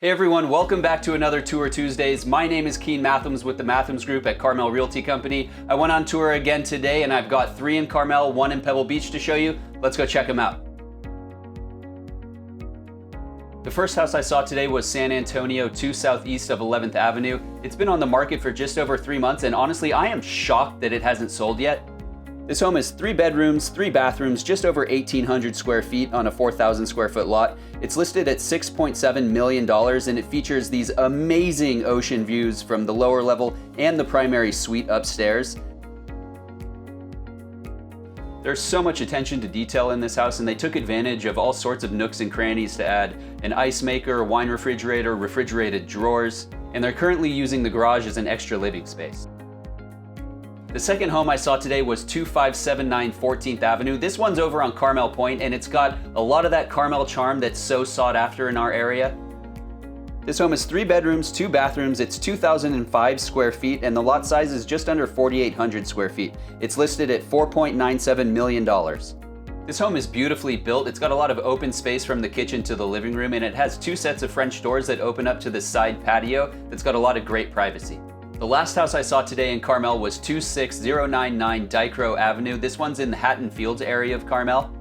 Hey everyone, welcome back to another Tour Tuesdays. My name is Kean Matthams with the Matthams Group at Carmel Realty Company. I went on tour again today and I've got 3 in Carmel, 1 in Pebble Beach to show you. Let's go check them out. The first house I saw today was San Antonio 2 southeast of 11th Avenue. It's been on the market for just over 3 months and honestly I am shocked that it hasn't sold yet. This home is 3 bedrooms, 3 bathrooms, just over 1,800 square feet on a 4,000 square foot lot. It's listed at $6.7 million and it features these amazing ocean views from the lower level and the primary suite upstairs. There's so much attention to detail in this house and they took advantage of all sorts of nooks and crannies to add an ice maker, a wine refrigerator, refrigerated drawers, and they're currently using the garage as an extra living space. The second home I saw today was 2579 14th Avenue. This one's over on Carmel Point and it's got a lot of that Carmel charm that's so sought after in our area. This home is 3 bedrooms, 2 bathrooms, it's 2,005 square feet and the lot size is just under 4,800 square feet. It's listed at $4.97 million. This home is beautifully built. It's got a lot of open space from the kitchen to the living room and it has 2 sets of French doors that open up to the side patio that's got a lot of great privacy. The last house I saw today in Carmel was 26099 Dichro Avenue. This one's in the Hatton Fields area of Carmel.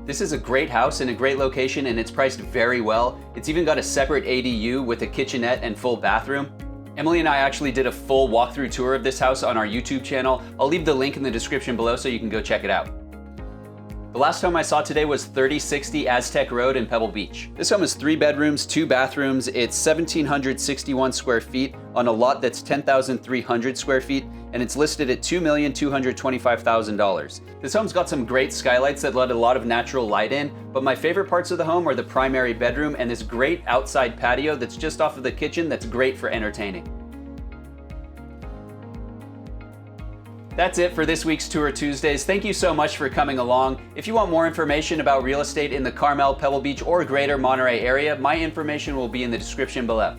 This is a great house in a great location and it's priced very well. It's even got a separate ADU with a kitchenette and full bathroom. Emily and I actually did a full walkthrough tour of this house on our YouTube channel. I'll leave the link in the description below so you can go check it out. The last home I saw today was 3060 Aztec Road in Pebble Beach. This home is 3 bedrooms, 2 bathrooms. It's 1,761 square feet on a lot that's 10,300 square feet, and it's listed at $2,225,000. This home's got some great skylights that let a lot of natural light in, but my favorite parts of the home are the primary bedroom and this great outside patio that's just off of the kitchen that's great for entertaining. That's it for this week's Tour Tuesdays. Thank you so much for coming along. If you want more information about real estate in the Carmel, Pebble Beach, or greater Monterey area, my information will be in the description below.